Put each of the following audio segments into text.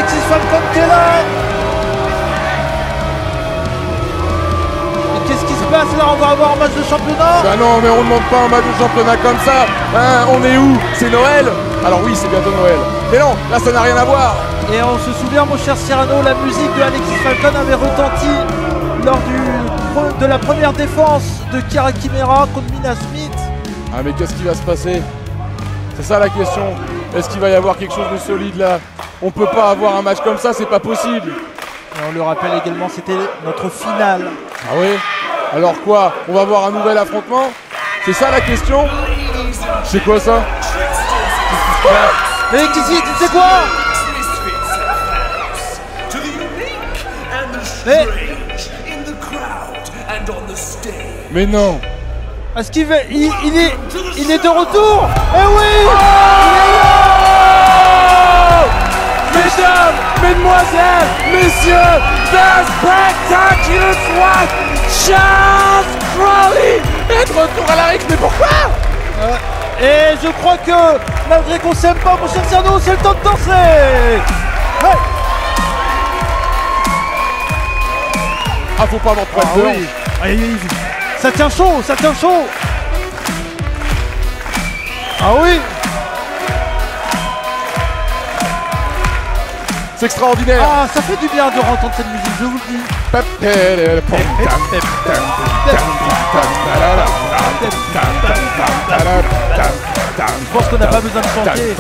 Alexis Falcon qui est là. Et qu'est-ce qui se passe là? On va avoir un match de championnat? Bah non, mais on ne demande pas un match de championnat comme ça. Hein, on est où? C'est Noël? Alors oui, c'est bientôt Noël. Mais non, là ça n'a rien à voir. Et on se souvient, mon cher Cyrano, la musique de Alexis Falcon avait retenti lors de la première défense de Kira Kimera contre Mina Smith. Ah mais qu'est-ce qui va se passer? C'est ça la question. Est-ce qu'il va y avoir quelque chose de solide là? On peut pas avoir un match comme ça, c'est pas possible. Et on le rappelle également, c'était notre finale. Ah oui? Alors quoi? On va avoir un nouvel affrontement? C'est ça la question? C'est quoi ça? Mais Kissy, tu sais quoi? Mais non! Est-ce qu'il va... il est de retour? Eh oui! Mesdames, mesdemoiselles, messieurs, the spectacular SWAT, Charles Crawley est de retour à la Rix, mais pourquoi? Et je crois que, malgré qu'on s'aime pas, mon cher Cyrano, c'est le temps de danser! Ouais. Ah, faut pas m'en prendre de oui. Allez, ça tient chaud, ça tient chaud! Ah oui! C'est extraordinaire! Ah, ça fait du bien de entendre cette musique, je vous le dis! Je pense qu'on n'a pas besoin de chanter!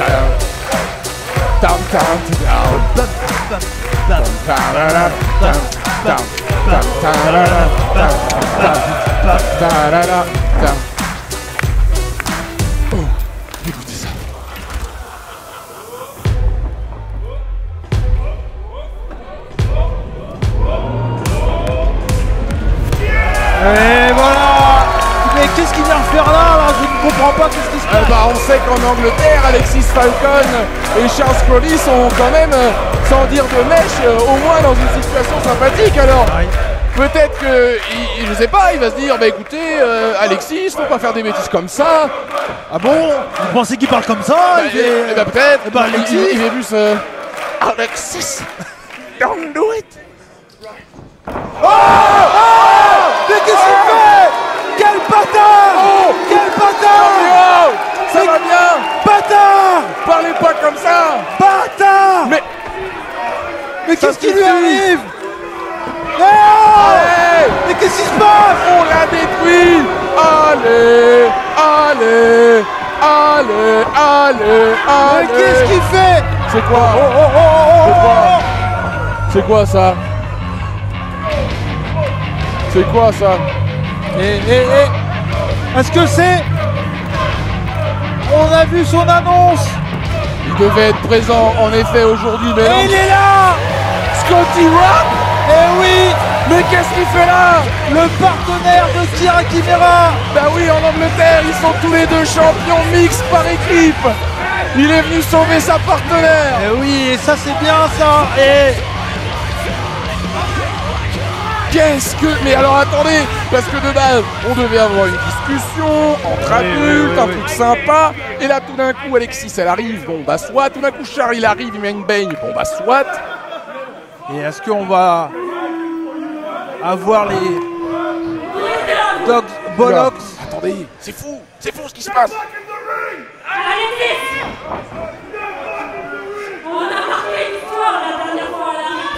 Oh, écoutez ça. Et voilà! Mais qu'est-ce qu'il vient faire là? Je ne comprends pas qu'est-ce qui se passe! On sait qu'en Angleterre, Alexis Falcon et Charles Crawley sont quand même, sans dire de mèche, au moins dans une situation sympathique. Alors, peut-être que, je sais pas, il va se dire, bah écoutez, Alexis, faut pas faire des bêtises comme ça. Ah bon? Vous pensez qu'il parle comme ça? Bah peut-être. Eh ben, Alexis. Il est plus... Alexis, don't do it. Oh! Mais qu'est-ce qu'il fait? Quel bâtard! Oh! Quel bâtard! Ça va bien! Bâtard! Parlez pas comme ça! Bâtard! Mais qu'est-ce qui lui arrive? Allez! Mais qu'est-ce qui se passe? On l'a détruit! Allez! Allez! Allez! Allez! Allez! Mais qu'est-ce qu'il fait? C'est quoi? C'est quoi ça? C'est quoi ça? Est-ce que c'est... On a vu son annonce. Il devait être présent en effet aujourd'hui, mais Et il est là. Scotty Rock. Eh oui. Mais qu'est-ce qu'il fait là? Le partenaire de Kira Kimera. Bah oui, en Angleterre, ils sont tous les deux champions mixtes par équipe. Il est venu sauver sa partenaire. Eh oui, et ça c'est bien ça. Et... Qu'est-ce que... Mais alors attendez, parce que de base, on devait avoir une discussion entre adultes, un truc sympa, et là tout d'un coup, Alexis, elle arrive, bon bah soit, tout d'un coup, Charles, il arrive, il met une baigne, bon bah soit. Et est-ce qu'on va avoir les Dogs Bollocks? Attendez, c'est fou ce qui se passe. Alexis, on a marqué l'histoire la dernière fois à la Rix.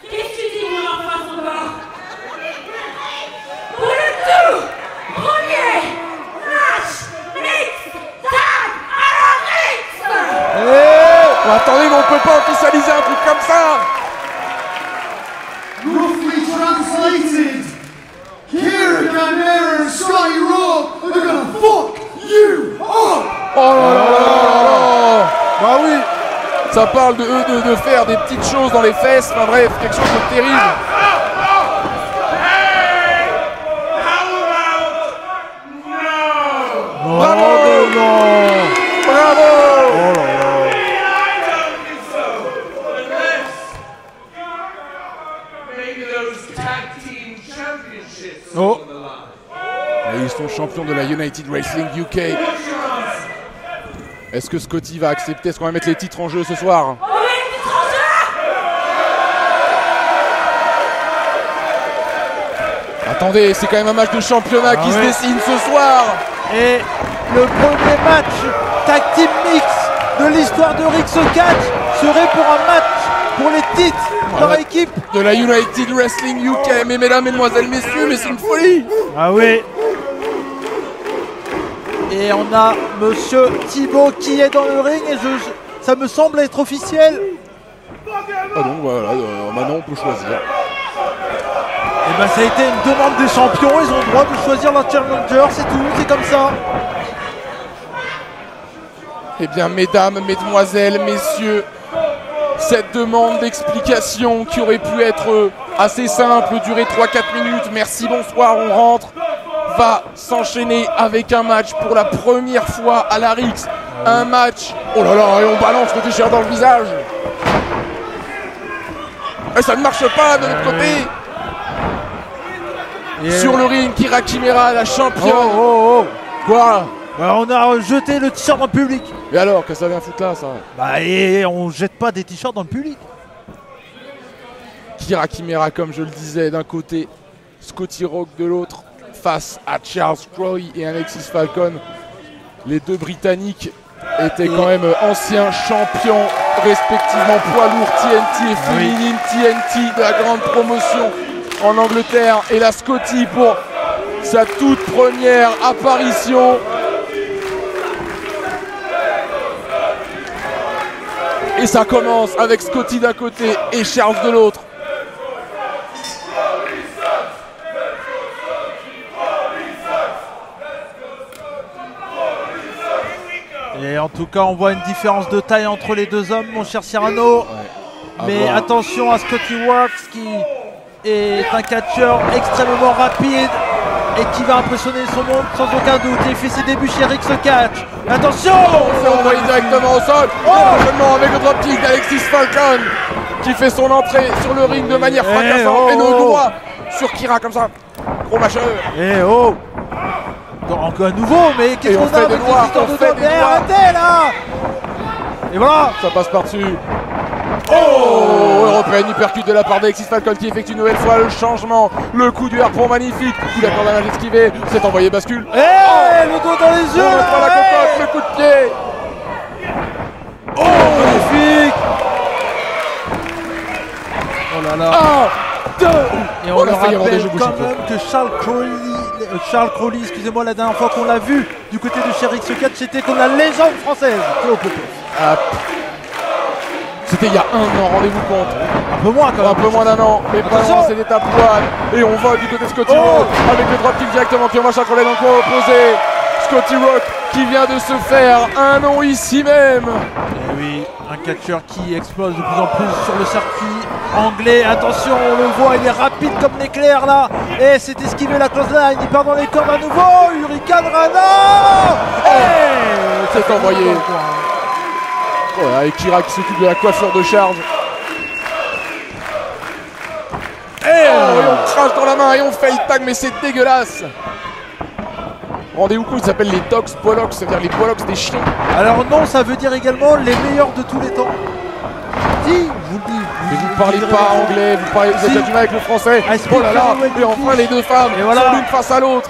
Qu'est-ce que tu dis qu'on leur fasse encore? Pour le tout premier match Rix Tag à la Rix. Oh, attendez, mais on peut pas officialiser un truc comme ça. Roughly translated, Kira Kimera and Scotty Rock are gonna fuck you up! Oh là là là là là. Bah oui. Ça parle de faire des petites choses dans les fesses, enfin bref, quelque chose de terrible. Bravo! Bravo! Oh! Et ils sont champions de la United Wrestling UK. Est-ce que Scotty va accepter? Est-ce qu'on va mettre les titres en jeu ce soir? Attendez, c'est quand même un match de championnat qui se dessine ce soir. Et le premier match tag team mix de l'histoire de Rix Catch serait pour un match pour les titres par équipe de la United Wrestling UK. Mais mesdames, mesdemoiselles, messieurs, mais c'est une folie. Ah oui. Et on a Monsieur Thibaut qui est dans le ring et ça me semble être officiel. Ah donc voilà, maintenant on peut choisir. Et ben ça a été une demande des champions, ils ont le droit de choisir leur challenger, c'est tout, c'est comme ça. Eh bien mesdames, mesdemoiselles, messieurs, cette demande d'explication qui aurait pu être assez simple, durer 3-4 minutes, merci, bonsoir, on rentre, va s'enchaîner avec un match pour la première fois à la Rix. Un match, oh là là, et on balance le t-shirt dans le visage. Et ça ne marche pas de notre côté. Sur le ring, Kira Kimera, la championne. Quoi? Bah, on a jeté le t-shirt dans le public. Et alors, que ça vient foutre là, ça? Bah, et on jette pas des t-shirts dans le public. Kira Kimera, comme je le disais, d'un côté, Scotty Rock de l'autre, face à Charles Crowe et Alexis Falcon. Les deux Britanniques étaient quand même anciens champions, respectivement poids lourd TNT et féminine TNT de la grande promotion en Angleterre. Et la Scotty pour sa toute première apparition. Et ça commence avec Scotty d'un côté et Charles de l'autre. Et en tout cas, on voit une différence de taille entre les deux hommes, mon cher Cyrano. Mais attention à Scotty Works qui est un catcheur extrêmement rapide et qui va impressionner son monde sans aucun doute. Il fait ses débuts chez Rix Catch. Attention, on s'est envoyé directement au sol. Prochainement avec le dropkick d'Alexis Falcon qui fait son entrée sur le ring de manière fracassante. Et nos doigts sur Kira comme ça. Gros mâcheur. Et encore un nouveau, mais qu'est-ce qu'on a avec doigts, arrêtez là. Et voilà. Ça passe par-dessus. Oh, européenne hypercute de la part d'Alexis Falcon qui effectue une nouvelle fois le changement. Le coup du harpon magnifique. Coup d'accord d'un esquivé. C'est envoyé bascule. Le dos dans les yeux. On la cocotte, le coup de pied. Oh, magnifique. Oh là là. 1, 2. Et on le rappelle quand même que Charles Crowley, excusez-moi, la dernière fois qu'on l'a vu du côté de chez Rix Catch, c'était comme la légende française. C'était il y a 1 an, rendez-vous compte. Un peu moins quand même. Un peu moins d'1 an, mais pas loin, c'est d'étape poil. Et on va du côté de Scotty Rock avec le dropkick directement qui va Charles Crowley dans le coin opposé. Scotty Rock qui vient de se faire un nom ici même. Et oui, un catcheur qui explose de plus en plus sur le circuit anglais. Attention, on le voit, il est rapide comme l'éclair là. Et c'est esquivé la clothesline, il part dans les cordes à nouveau. Hurricane Rana. C'est envoyé. Voilà, et Kira qui s'occupe de la coiffure de charge. Et on crache dans la main et on fait le tag, mais c'est dégueulasse. Rendez-vous compte, ils s'appellent les Dogs Bollocks, c'est-à-dire les Bollocks des chiens. Alors non, ça veut dire également les meilleurs de tous les temps. Si, je vous le dis. Mais vous parlez pas anglais, vous avez du mal avec le français. Oh là là, et enfin les deux femmes sont l'une face à l'autre.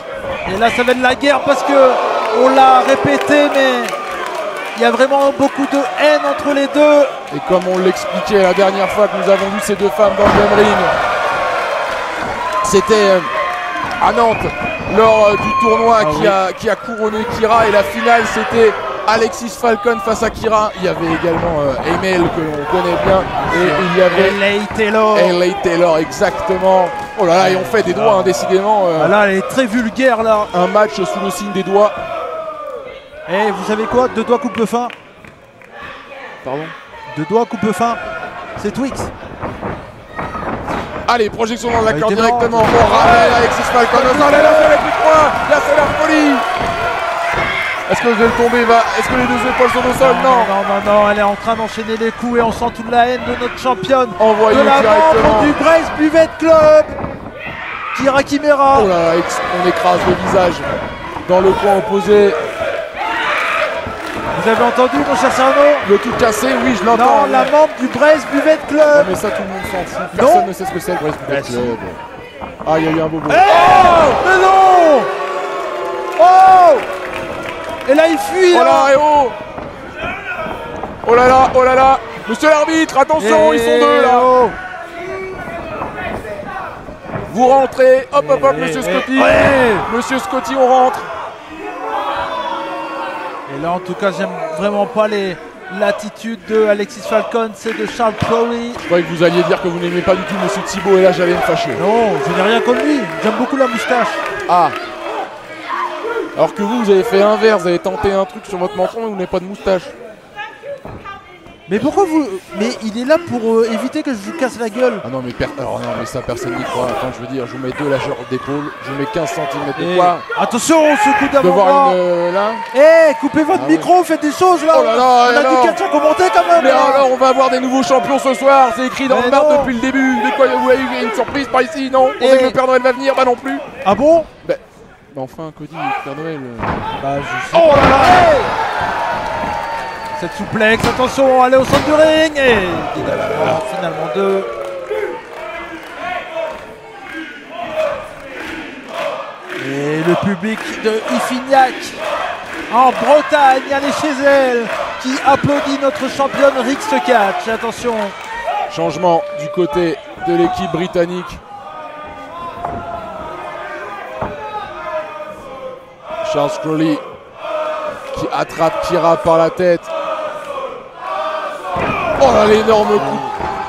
Et là ça va être la guerre parce que on l'a répété, mais il y a vraiment beaucoup de haine entre les deux. Et comme on l'expliquait la dernière fois que nous avons vu ces deux femmes dans le même ring, c'était à Nantes lors du tournoi qui a couronné Kira, et la finale c'était Alexis Falcon face à Kira. Il y avait également Emil que l'on connaît bien, et il y avait LA Taylor, exactement. Oh là là, et on fait des doigts décidément. Là elle est très vulgaire là. Un match sous le signe des doigts. Et vous savez quoi? 2 doigts coupe fin. Pardon? 2 doigts coupe fin. C'est Twix. Allez, projection dans la corde directement. On ramène Alexis Falcon. Allez, là, c'est avec les points. Là, c'est la folie. Est-ce que je vais le tomber? Est-ce que les deux épaules sont au sol? Non, elle est en train d'enchaîner les coups et on sent toute la haine de notre championne. Envoyé de la directement membre du Brest Buvette Club, Kira Kimera. Oh là là, on écrase le visage dans le coin opposé. Vous avez entendu, mon cher Cyrano? Le tout cassé, oui, je l'entends. Non, la membre du Brest Buvette Non, Club. mais ça, tout le monde s'en fout. Personne ne sait ce que c'est le Brest Buvette si. Club. Ah, il y a eu un bobo. Mais non! Oh! Et là, il fuit. Oh là, et oh! Oh là là, oh là là! Monsieur l'arbitre, attention, ils sont deux là! Oh. Vous rentrez, hop hop hop, monsieur Scotty! Monsieur Scotty, on rentre! Et là, en tout cas, j'aime vraiment pas l'attitude de Alexis Falcon, c'est de Charles Crowley. Je croyais que vous alliez dire que vous n'aimez pas du tout monsieur Thibaut et là j'allais me fâcher. Non, je n'ai rien contre lui. J'aime beaucoup la moustache. Ah! Alors que vous avez fait inverse, vous avez tenté un truc sur votre menton et vous n'avez pas de moustache. Mais pourquoi vous... Mais il est là pour éviter que je vous casse la gueule. Ah non mais, alors non, mais ça personne n'y croit. Enfin je veux dire, je vous mets 2 lâcheurs d'épaule, je vous mets 15 cm de Et... poids. Attention, ce coup De d'avant-bras. voir une là. Coupez votre Ah micro, faites des choses là. Oh là là, on et a alors du catch à commenter quand même. Mais là. alors on va avoir des nouveaux champions ce soir, c'est écrit dans Mais le bar non. depuis le début. De quoi vous avez eu une surprise par ici? Non? On Et- sait que le Père Noël va venir, bah non plus. Ah bon? Bah enfin Cody, Père Noël. Bah je sais. Oh là là. Cette souplex, attention, allez au centre du ring. Et dégagement, finalement 2. Et le public de Iffignac en Bretagne, allez chez elle, qui applaudit notre championne Rix Catch. Attention. Changement du côté de l'équipe britannique. Charles Crowley qui attrape Kira par la tête. Oh là, l'énorme coup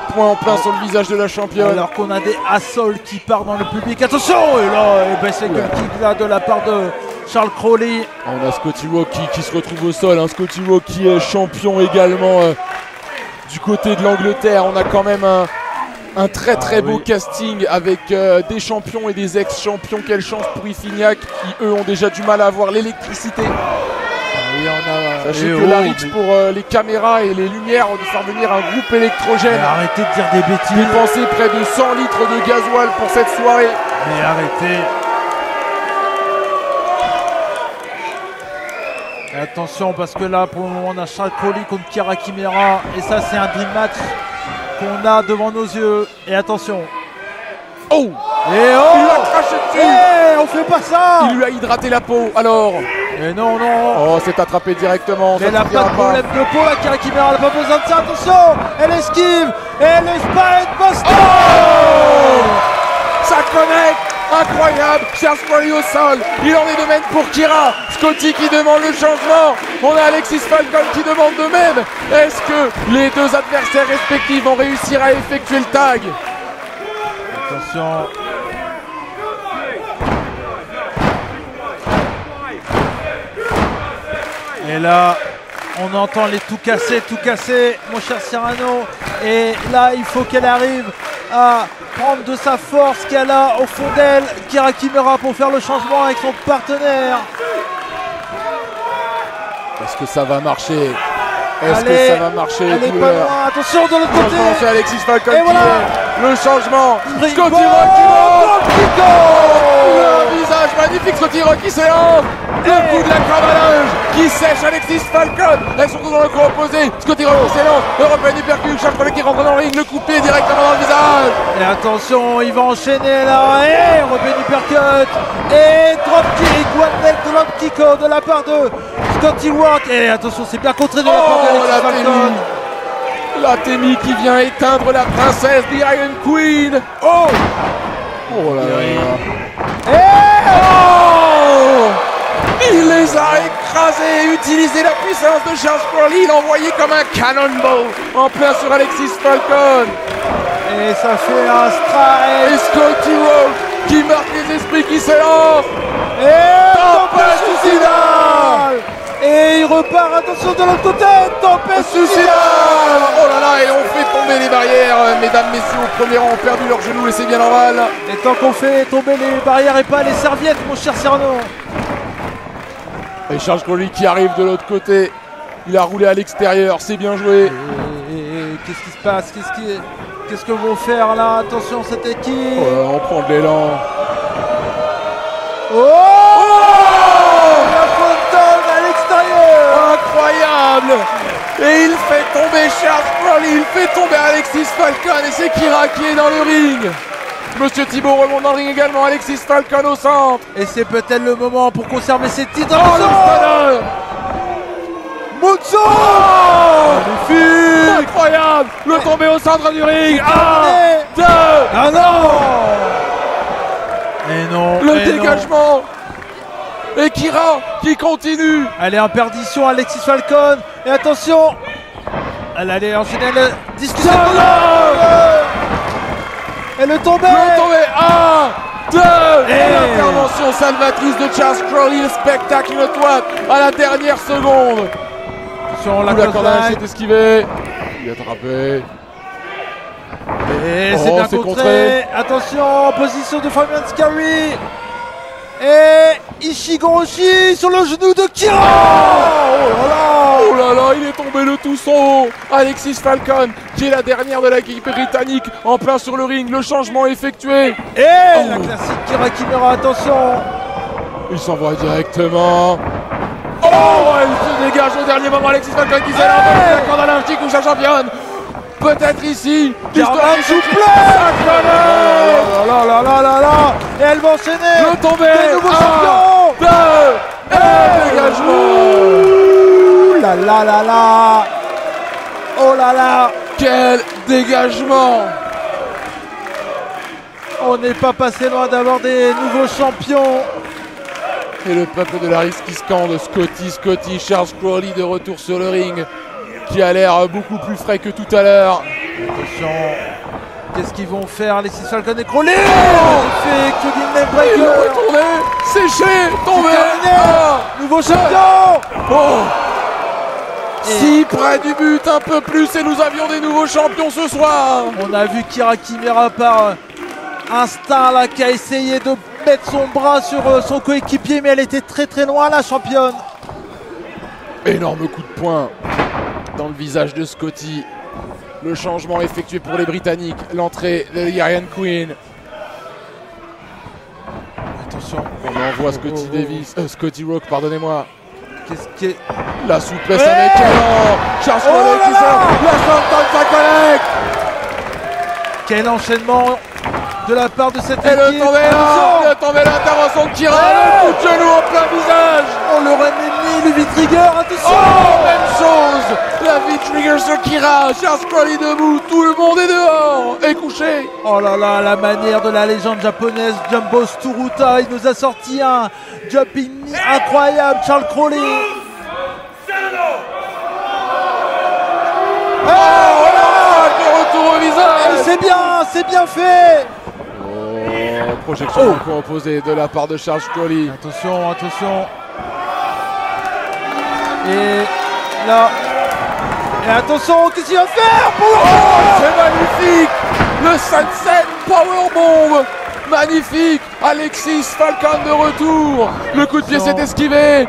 de poing en plein sur le visage de la championne. Alors qu'on a des assols qui partent dans le public. Attention. Et là, c'est le kick là de la part de Charles Crowley. On a Scotty Rock qui se retrouve au sol. Scotty Rock qui est champion également du côté de l'Angleterre. On a quand même un très beau casting avec des champions et des ex-champions. Quelle chance pour Iffignac qui eux ont déjà du mal à avoir l'électricité. Sachez que la Rix pour les caméras et les lumières de faire venir un groupe électrogène. Mais arrêtez de dire des bêtises. Dépenser près de 100 litres de gasoil pour cette soirée. Mais arrêtez. Et attention parce que là pour le moment on a Charles Crowley contre Kira Kimera. Et ça c'est un dream match qu'on a devant nos yeux. Et attention. Oh! Et oh! Il l'a craché dessus! On fait pas ça! Il lui a hydraté la peau, alors! Et non. Oh, c'est attrapé directement. Mais elle n'a pas de problème de peau là, Kira Kimera, elle n'a pas besoin de ça, attention! Elle esquive! Et elle est Spine Buster! Oh! Ça connecte! Incroyable! Charles Crowley au sol. Il en est de même pour Kira. Scotty qui demande le changement. On a Alexis Falcon qui demande de même. Est-ce que les deux adversaires respectifs vont réussir à effectuer le tag? Attention. Et là, on entend les tout casser, mon cher Cyrano. Et là, il faut qu'elle arrive à prendre de sa force qu'elle a au fond d'elle, Kira Kimera, pour faire le changement avec son partenaire. Est-ce que ça va marcher? Est-ce Allez, que ça va marcher? Elle est pas loin, attention de l'autre côté. C'est Alexis Falcon Et qui voilà. est le changement. Springboard, Scotty Rock qui monte. Kick. Un visage magnifique, Scotty Rock qui s'élance. Le coup de la corde à linge qui sèche Alexis Falcon. Elles sont tous dans le camp opposé. Scotty Rock qui s'élance. Européen du percus. Charles Crowley qui rentre dans le ring. Le coupé directement dans le visage. Et attention, il va enchaîner là. Et Robin Uppercut. Et dropkick, one leg dropkick de la part de Scotty Rock. Et attention, c'est bien contré de la part d'Alexis Falcon. La Témi qui vient éteindre la princesse, The Iron Queen. Oh! Oh là là. Et Oh! Il les a écrasés, utilisé la puissance de Charles Crowley, il l'a envoyé comme un cannonball en plein sur Alexis Falcon. Et ça fait un strike. Et Scotty Rock qui marque les esprits, qui s'élance. Et Tempête suicidale. Et il repart, attention de l'autre côté. Tempête Suicidale. suicidale. Oh là là, et on fait tomber les barrières. Mesdames, messieurs, au premier rang ont perdu leurs genoux et c'est bien normal. Et tant qu'on fait tomber les barrières et pas les serviettes, mon cher Cyrano. Et Charles Crowley qui arrive de l'autre côté. Il a roulé à l'extérieur, c'est bien joué. Et qu'est-ce qui se passe? Qu'est-ce que vont faire là? Attention cette équipe. Oh là, on prend de l'élan. Oh, la Fontaine à l'extérieur. Incroyable! fait tomber Alexis Falcon et c'est Kira qui est dans le ring. Monsieur Thibault remonte dans le ring également, Alexis Falcon au centre. Et c'est peut-être le moment pour conserver ses titres. Oh, le stunner Mutsu Magnifique. Incroyable. Le tombé au centre du ring. 1, 2. Ah non. Et non. Le dégagement. Et Kira qui continue. Elle est en perdition, Alexis Falcon. Et attention, elle allait enchaîner le discussion. Et le tombé. 1, 2. Et l'intervention salvatrice de Charles Crowley, le spectacle notoire à la dernière seconde. Attention, la corde à lâcher est esquivée. Il est attrapé. Et c'est bien contré. Attention, position de Fabian Scary. Et Ishigoroshi sur le genou de Kira. Oh là là, il est tombé le tout son haut. Alexis Falcon, qui est la dernière de l'équipe britannique, en plein sur le ring. Le changement est effectué. Et la classique Kira Kimura, attention. Il s'envoie directement. Oh, elle se dégage au dernier moment. Alexis Falcon qui s'élève avec la corde à linge qui couche la championne. Peut-être ici. L'histoire du soufflet. Là. Et elle va enchaîner. Le tombé. Des nouveaux champions. 2. Et dégagement. Là. Oh là là. Quel dégagement. On n'est pas passé loin d'avoir des nouveaux champions. Et le peuple de la risque qui scande Scotty, Charles Crowley de retour sur le ring, qui a l'air beaucoup plus frais que tout à l'heure. Attention, qu'est-ce qu'ils vont faire? Alexis Falcon et Crowley. Magnifique, Kevin Breaker. Il est retourné, séché, tombé. Nouveau champion. Oh. Si près du but, un peu plus, et nous avions des nouveaux champions ce soir. On a vu Kira Kimura par instinct là, qui a essayé de mettre son bras sur son coéquipier, mais elle était très loin, la championne. Énorme coup de poing dans le visage de Scotty. Le changement effectué pour les Britanniques. L'entrée de Iron Queen. Attention. On envoie Scotty Rock, pardonnez-moi. Qu'est-ce qui est... La souplesse avec Charles Crowley qui sort. La Swanton, ça connecte. Quel enchaînement de la part de cette Et équipe. le tombé, l'intervention de Kira. Le coup de genou en plein visage. On l'aurait mis le V-trigger, attention. Oh, même chose. La V-trigger sur Kira. Charles Crowley debout. Tout le monde est dehors et couché. Oh là là, la manière de la légende japonaise Jumbo Tsuruta. Il nous a sorti un jumping incroyable, Charles Crowley. Oh là, le retour au visage. C'est bien fait. Oh, projection opposée de la part de Charles Crowley. Attention. Et là. Et attention, qu'est-ce qu'il va faire pour... C'est magnifique. Le Sunset Powerbomb. Magnifique. Alexis Falcon de retour. Le coup de pied s'est esquivé.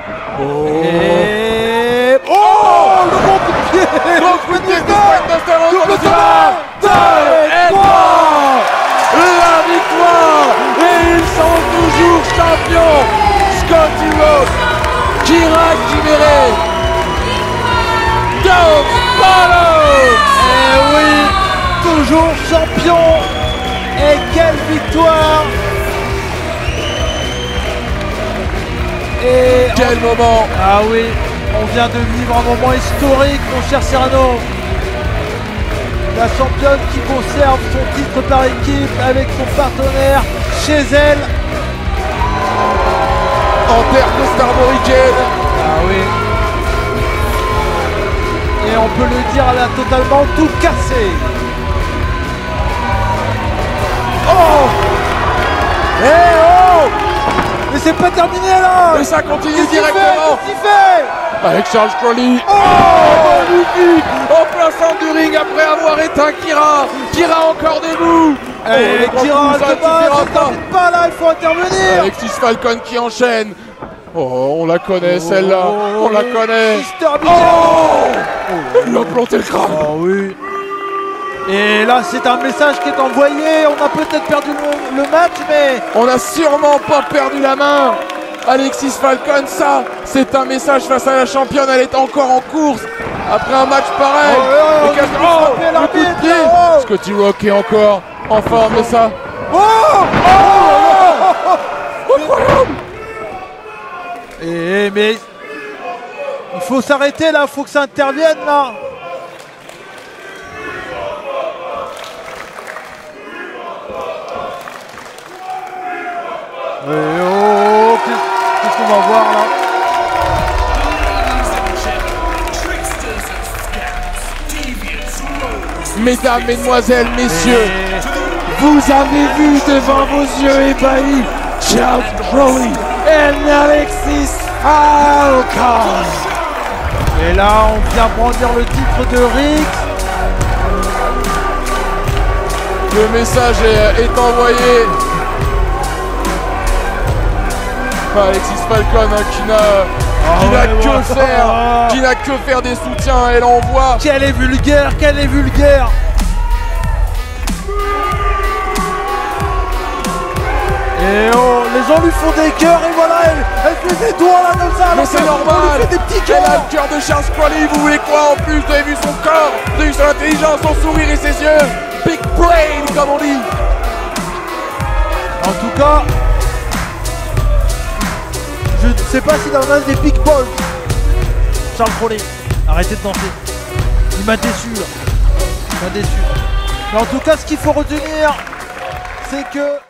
Et... Oh, le bon coup de pied. Le coup de pied double temps. Et 3. La victoire. Et ils sont toujours champions. Scotty Rock, Kira Kimura, Dos Palos. Eh oui, toujours champion. Et quelle victoire. Et quel moment. Ah oui, on vient de vivre un moment historique, mon cher Cyrano. La championne qui conserve son titre par équipe avec son partenaire chez elle. En terre costarmoricaine. Ah oui. Et on peut le dire, elle a totalement tout cassé. Oh. Mais c'est pas terminé là. Et ça continue directement. Qu'est-ce qu'il fait avec Charles Crowley. Oh, magnifique. En plein centre du ring après avoir éteint Kira. Kira encore debout. Et Kira se bat, pas là, il faut intervenir. Alexis Falcon qui enchaîne. Oh, on la connaît celle-là. On la connaît. Il a planté le crâne. Oh oui. Et là, c'est un message qui est envoyé. On a peut-être perdu le match, mais on n'a sûrement pas perdu la main. Alexis Falcon, ça, c'est un message face à la championne. Elle est encore en course après un match pareil. Le coup de pied. Scotty Rock est encore en forme de ça. Incroyable. Mais il faut s'arrêter là, il faut que ça intervienne là. Qu'est-ce qu'on va voir là? Mesdames, mesdemoiselles, messieurs, vous avez vu devant vos yeux ébahis Charles Crowley et Alexis Falcon. Et là, on vient brandir le titre de Riggs. Le message est envoyé par Alexis Falcon qui n'a que faire des soutiens. Elle envoie. Qu'elle est vulgaire, qu'elle est vulgaire. Et oh, les gens lui font des cœurs et voilà, elle fait des doigts là comme ça. Mais c'est normal, des petits elle a cœurs. le cœur de Charles Crowley, vous voulez quoi en plus? Vous avez vu son corps, vous avez vu son intelligence, son sourire et ses yeux. Big brain comme on dit. En tout cas, je ne sais pas s'il en a des big balls. Charles Crowley, arrêtez de danser. Il m'a déçu là. Il m'a déçu. Mais en tout cas, ce qu'il faut retenir, c'est que